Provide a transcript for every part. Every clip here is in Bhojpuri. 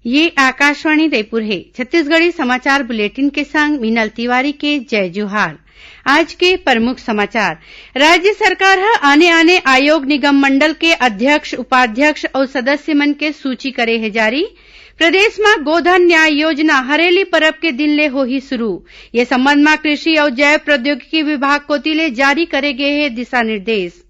ये आकाशवाणी रायपुर है। छत्तीसगढ़ी समाचार बुलेटिन के संग मीनल तिवारी के जय जोहार। आज के प्रमुख समाचार। राज्य सरकार आने आने आयोग निगम मंडल के अध्यक्ष उपाध्यक्ष और सदस्य मन के सूची करे है जारी। प्रदेश में गोधन न्याय योजना हरेली परब के दिन ले होही शुरू। ये संबंध में कृषि और जैव प्रौद्योगिकी विभाग कोती ले जारी करे गए है दिशा निर्देश।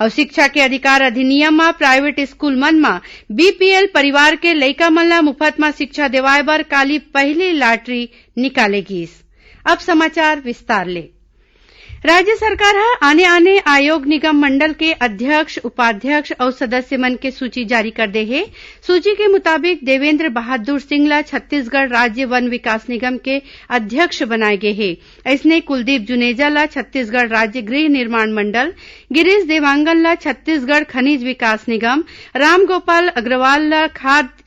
और शिक्षा के अधिकार अधिनियम में प्राइवेट स्कूल मन में बीपीएल परिवार के लइका मन ला मुफ्त में शिक्षा देवाए बर काली पहली लॉटरी निकालेगी। अब समाचार विस्तार ले। राज्य सरकार आने आने आयोग निगम मंडल के अध्यक्ष उपाध्यक्ष और सदस्य मन के सूची जारी कर दे है। सूची के मुताबिक देवेंद्र बहादुर सिंह ला छत्तीसगढ़ राज्य वन विकास निगम के अध्यक्ष बनाए गए हैं। ऐसने कुलदीप जुनेजा ला छत्तीसगढ़ राज्य गृह निर्माण मंडल, गिरीश देवांगन ला छत्तीसगढ़ खनिज विकास निगम, रामगोपाल अग्रवाल ला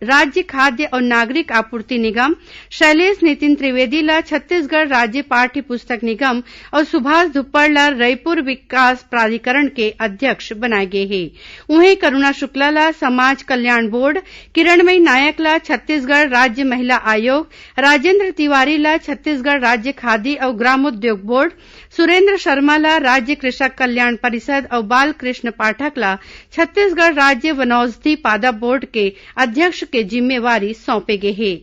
राज्य खाद्य और नागरिक आपूर्ति निगम, शैलेश नितिन त्रिवेदी ला छत्तीसगढ़ राज्य पाठ्य पुस्तक निगम और सुभाष धुप्पड़ ला रायपुर विकास प्राधिकरण के अध्यक्ष बनाए गए हैं। उन्हें करुणा शुक्ला ला समाज कल्याण बोर्ड, किरणमयी नायक ला छत्तीसगढ़ राज्य महिला आयोग, राजेंद्र तिवारी ला छत्तीसगढ़ राज्य खादी और ग्रामोद्योग बोर्ड, सुरेंद्र शर्मा ला राज्य कृषक कल्याण परिषद और बाल कृष्ण पाठक ला छत्तीसगढ़ राज्य वनौषधि पादप बोर्ड के अध्यक्ष के जिम्मेवारी सौंपे गए है।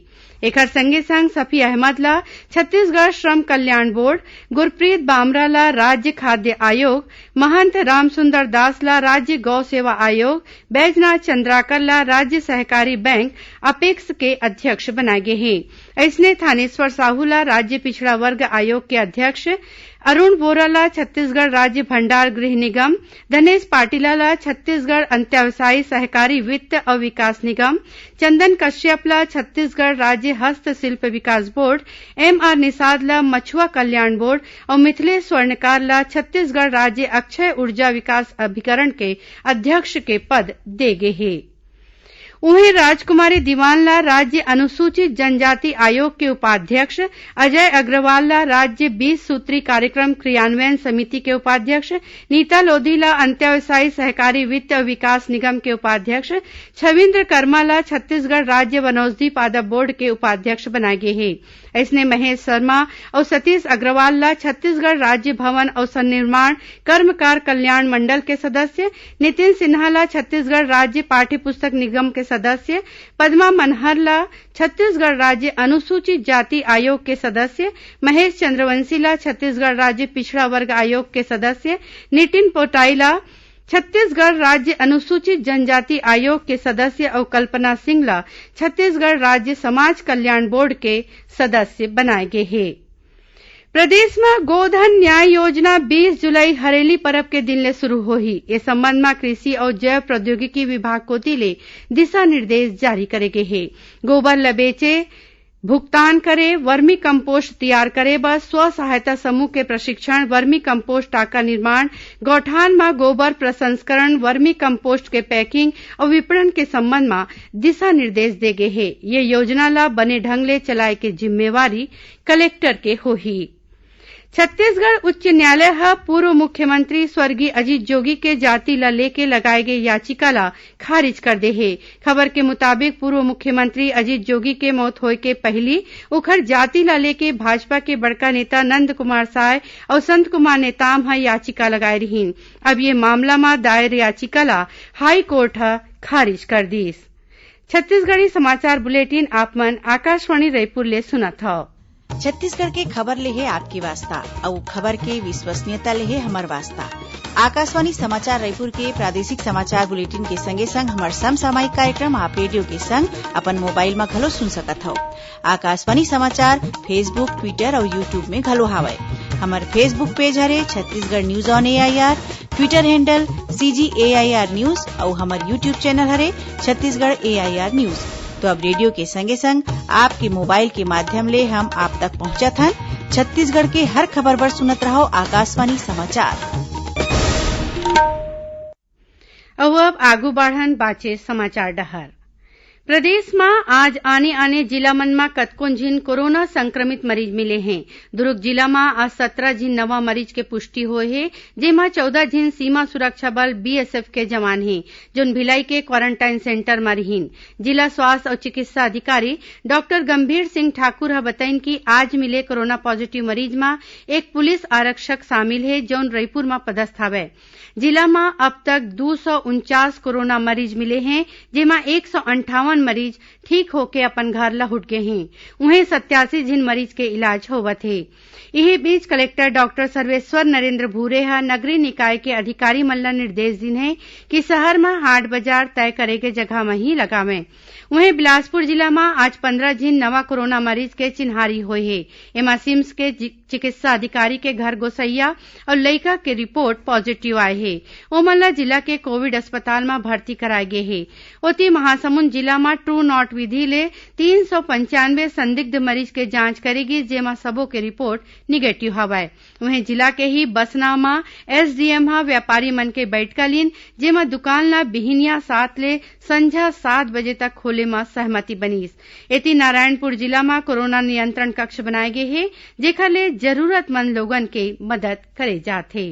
एकर संगे संग सफी अहमद ला छत्तीसगढ़ श्रम कल्याण बोर्ड, गुरप्रीत बामरा ला राज्य खाद्य आयोग, महंत रामसुंदर दास ला राज्य गौ सेवा आयोग, बैजनाथ चंद्राकर ला राज्य सहकारी बैंक अपेक्स के अध्यक्ष बनाए गए हैं। ऐसने थानेश्वर साहू ला राज्य पिछड़ा वर्ग आयोग के अध्यक्ष, अरुण बोरा ला छत्तीसगढ़ राज्य भंडार गृह निगम, धनेश पाटिला ला छत्तीसगढ़ अंत्यावसायी सहकारी वित्त और विकास निगम, चंदन कश्यप ला छत्तीसगढ़ राज्य हस्तशिल्प विकास बोर्ड, एमआर निषाद ला मछुआ कल्याण बोर्ड और मिथिलेश स्वर्णकार ला छत्तीसगढ़ राज्य अक्षय ऊर्जा विकास अभिकरण के अध्यक्ष के पद दे गए हैं। उन्हें राजकुमारी दीवान ला राज्य अनुसूचित जनजाति आयोग के उपाध्यक्ष, अजय अग्रवाल ला राज्य 20 सूत्री कार्यक्रम क्रियान्वयन समिति के उपाध्यक्ष, नीता लोधी ला अंत्यावसायी सहकारी वित्त और विकास निगम के उपाध्यक्ष, छविन्द्र कर्मा ला छत्तीसगढ़ राज्य वनौषधि पादप बोर्ड के उपाध्यक्ष बनाए गए हैं। इसने महेश शर्मा और सतीश अग्रवाल ला छत्तीसगढ़ राज्य भवन और सन्निर्माण कर्मकार कल्याण मंडल के सदस्य, नितिन सिन्हा ला छत्तीसगढ़ राज्य पाठ्य पुस्तक निगम के सदस्य, पद्मा मनहर ला छत्तीसगढ़ राज्य अनुसूचित जाति आयोग के सदस्य, महेश चंद्रवंशी ला छत्तीसगढ़ राज्य पिछड़ा वर्ग आयोग के सदस्य, नितिन पोटाई ला छत्तीसगढ़ राज्य अनुसूचित जनजाति आयोग के सदस्य और कल्पना सिंह ला छत्तीसगढ़ राज्य समाज कल्याण बोर्ड के सदस्य बनाए गए हैं। प्रदेश में गोधन न्याय योजना 20 जुलाई हरेली परब के दिन ले शुरू होही। ये संबंध में कृषि और जैव प्रौद्योगिकी विभाग कोती ले दिशा निर्देश जारी करे गए हैं। गोबर ल बेचे, भुगतान करे, वर्मी कंपोस्ट तैयार करे बर स्व सहायता समूह के प्रशिक्षण, वर्मी कंपोस्ट टाका निर्माण, गौठान में गोबर प्रसंस्करण, वर्मी कंपोस्ट के पैकिंग और विपणन के संबंध में दिशा निर्देश दे गए हैं। ये योजना ला बने ढंग ले चलाए के जिम्मेवारी कलेक्टर के होही। छत्तीसगढ़ उच्च न्यायालय पूर्व मुख्यमंत्री स्वर्गीय अजीत जोगी के जाति ला लेके लगाए गए याचिका ला खारिज कर दे है। खबर के मुताबिक पूर्व मुख्यमंत्री अजीत जोगी के मौत होए के पहली उखर जाति ला लेके भाजपा के बड़का नेता नंद कुमार साय और संत कुमार नेताम याचिका लगाए रहीन। अब ये मामला में दायर याचिका ला हाई कोर्ट खारिज कर दीस। छत्तीसगढ़ी समाचार बुलेटिन आप मन आकाशवाणी रायपुर ले सुनत हव। छत्तीसगढ़ के खबर ले है आपकी वास्ता और खबर के विश्वसनीयता ले है हमर वास्ता। आकाशवाणी समाचार रायपुर के प्रादेशिक समाचार बुलेटिन के संगे संग हमार समसामयिक कार्यक्रम आप रेडियो के संग अपन मोबाइल में घलो सुन सकत हो। आकाशवाणी समाचार फेसबुक, ट्विटर और यूट्यूब में घलो हावय। हमार फेसबुक पेज हरे Chhattisgarh news on AIR, Twitter handle CGAIR news और हमार यूट्यूब चैनल हरे छत्तीसगढ़ AIR न्यूज। तो अब रेडियो के संगे संग आपके मोबाइल के माध्यम ले हम आप तक पहुंचत हन। छत्तीसगढ़ के हर खबर पर सुनत रहो आकाशवाणी समाचार। अब आगू बढ़न बाचे समाचार डहर। प्रदेश में आज आने जिला मन में कतकोन झिन कोरोना संक्रमित मरीज मिले हैं। दुर्ग जिला में आज 17 झिन नवा मरीज के पुष्टि होए हे, जेमा 14 झिन सीमा सुरक्षा बल बीएसएफ के जवान हैं, जोन भिलाई के क्वारंटाइन सेंटर में रहीन। जिला स्वास्थ्य और चिकित्सा अधिकारी डॉक्टर गंभीर सिंह ठाकुर ह बताइन कि आज मिले कोरोना पॉजिटिव मरीज में एक पुलिस आरक्षक शामिल है, जौन रायपुर में पदस्थ हवै। जिला में अब तक 249 कोरोना मरीज मिले हैं, जेमा 158 मरीज ठीक होके अपन घर लौट गए हैं। उन्हें 87 झिन मरीज के इलाज होवत है। यही बीच कलेक्टर डॉक्टर सर्वेश्वर नरेंद्र भूरे ह नगरीय निकाय के अधिकारी मन ला निर्देश दिन है कि शहर में हाट बाजार तय करे के जगह में ही लगावें। वहीं बिलासपुर जिला में आज 15 झिन नवा कोरोना मरीज के चिन्हारी हुए है। एमा सिम्स के चिकित्सा अधिकारी के घर गोसैया और लइका के रिपोर्ट पॉजिटिव आए है। ओमन जिला के कोविड अस्पताल में भर्ती कराए गए है। ओती महासमुंद जिला में ट्रू नॉट विधि ले 395 संदिग्ध मरीज के जांच करेगी, जेमा सबो के रिपोर्ट निगेटिव हवै। वहीं जिला के ही बसना में एसडीएम ह व्यापारी मन के बैठका लीन, जेमा दुकान ला बिहिनिया 7 ले संझा 7 बजे तक खोले में सहमति बनीस। एती नारायणपुर जिला में कोरोना नियंत्रण कक्ष बनाए गए हे, जेखर ले जरूरतमंद लोगन के मदद करे जाथे।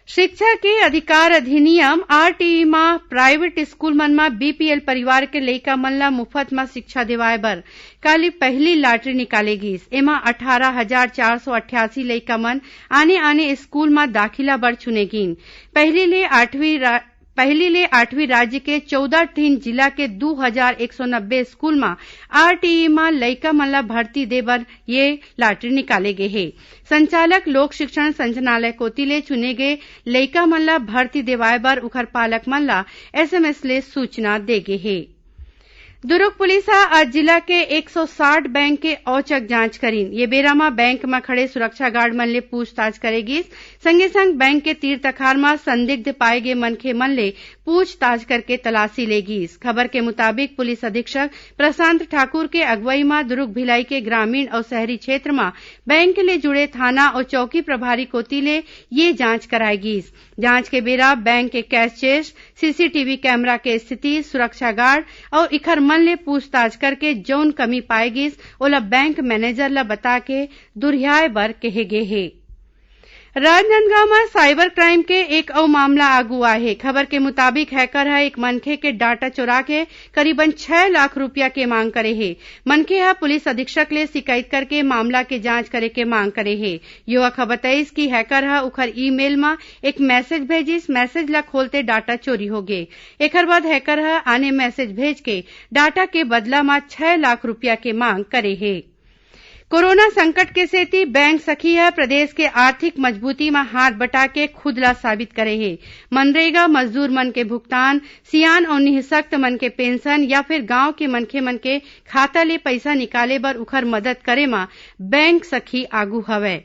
शिक्षा के अधिकार अधिनियम आरटीई में प्राइवेट स्कूल मन में बीपीएल परिवार के लइका मन ला मुफ्त में शिक्षा देवाए बर काली पहली लॉटरी निकाले गिस। एमा 18,488 लइका मन आने स्कूल में दाखिला बर चुने गिन। पहली ले 8वीं राज्य के 14 टीन जिला के 2,190 स्कूल में आरटीई में लइका मन ला भर्ती दे बर ये लॉटरी निकाले गए है। संचालक लोक शिक्षण संचालनालय कोती ले चुने गए लइका मन ला भर्ती देवाए बर उखर पालक मन ला एसएमएस ले सूचना दे गे है। दुर्ग पुलिस आज जिला के 160 बैंक के औचक जांच करीन। ये बेरा में बैंक में खड़े सुरक्षा गार्ड मन ले पूछताछ करेगी। संगे संग बैंक के तीर तखार में संदिग्ध पाए गए मनखे मन ले पूछताछ करके तलाशी लेगी। खबर के मुताबिक पुलिस अधीक्षक प्रशांत ठाकुर के अगुवाई में दुर्ग भिलाई के ग्रामीण और शहरी क्षेत्र में बैंक ले जुड़े थाना और चौकी प्रभारी कोती ले ये जांच कराएगी। जांच के बेरा बैंक के कैश चेस्ट, सीसीटीवी कैमरा के स्थिति, सुरक्षा गार्ड और इखर मन ले पूछताछ करके जौन कमी पाएगी ओला बैंक मैनेजर ला बता के दुरिहाए बर कहे गे हे। राजनांदगांव में साइबर क्राइम के एक और मामला आगू आए है। खबर के मुताबिक हैकर है एक मनखे के डाटा चुरा के करीबन 6 लाख रुपया के मांग करे है। मनखे है पुलिस अधीक्षक ले शिकायत करके मामला के जांच करे के मांग करे है। युवक बताइस कि हैकर है उखर ईमेल में एक मैसेज भेजिस। मैसेज ला खोलते डाटा चोरी हो गए। एकर बाद हैकर है आने मैसेज भेज के डाटा के बदला में 6 लाख रुपया के मांग करे है। कोरोना संकट के सेती बैंक सखी है प्रदेश के आर्थिक मजबूती में हाथ बटा के खुद ला साबित करे है। मनरेगा मजदूर मन के भुगतान, सियान और निःशक्त मन के पेंशन या फिर गांव के मनखे मन के खाता ले पैसा निकाले बर उखर मदद करे में बैंक सखी आगू हवै।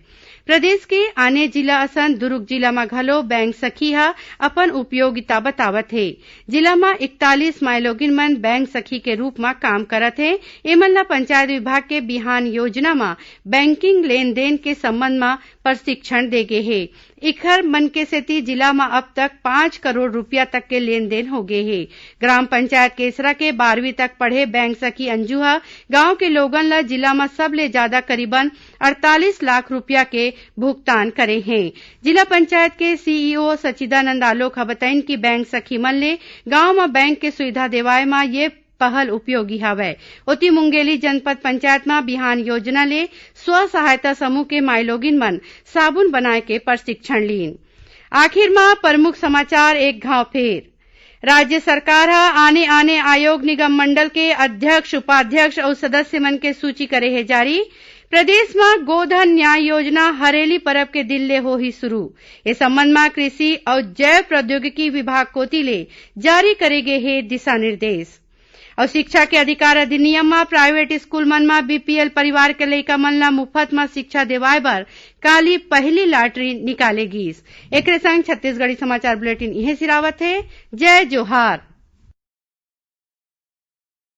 प्रदेश के आने जिला असन दुर्ग जिला में घलो बैंक सखी हा अपन उपयोगिता बतावत है। जिला में 41 माइलोगिन मन बैंक सखी के रूप में काम करत है। एमन ला पंचायत विभाग के बिहान योजना में बैंकिंग लेन देन के संबंध में प्रशिक्षण दे गे है। इखर मन के सेती जिला में अब तक 5 करोड़ रुपया तक के लेन देन हो गए है। ग्राम पंचायत केसरा के 12वीं तक पढ़े बैंक सखी अंजुहा गांव के लोगन ला जिला में सबले ज्यादा करीबन 48 लाख रुपया के भुगतान करे हैं। जिला पंचायत के सीईओ सचिदानंद आलोक बताइन कि बैंक सखी मन ले गांव में बैंक के सुविधा देवाए में ये पहल उपयोगी हवै। ओती मुंगेली जनपद पंचायत में बिहान योजना ले स्व सहायता समूह के माइलोगिन मन साबुन बनाए के प्रशिक्षण लीन। आखिर में प्रमुख समाचार एक घाव फेर। राज्य सरकार आने आयोग निगम मंडल के अध्यक्ष, उपाध्यक्ष और सदस्य मन के सूची करे है जारी। प्रदेश में गोधन न्याय योजना हरेली पर्व के दिन ले हो ही शुरू। इस संबंध में कृषि और जैव प्रौद्योगिकी विभाग कोती ले जारी करे गए है दिशा निर्देश। और शिक्षा के अधिकार अधिनियम में प्राइवेट स्कूल मन में बीपीएल परिवार के लइका मन ला मुफ्त में शिक्षा देवाए बर काली पहली लॉटरी निकालेगी। एक संग छत्तीसगढ़ी समाचार बुलेटिन इहे सिरावत है। जय जोहार।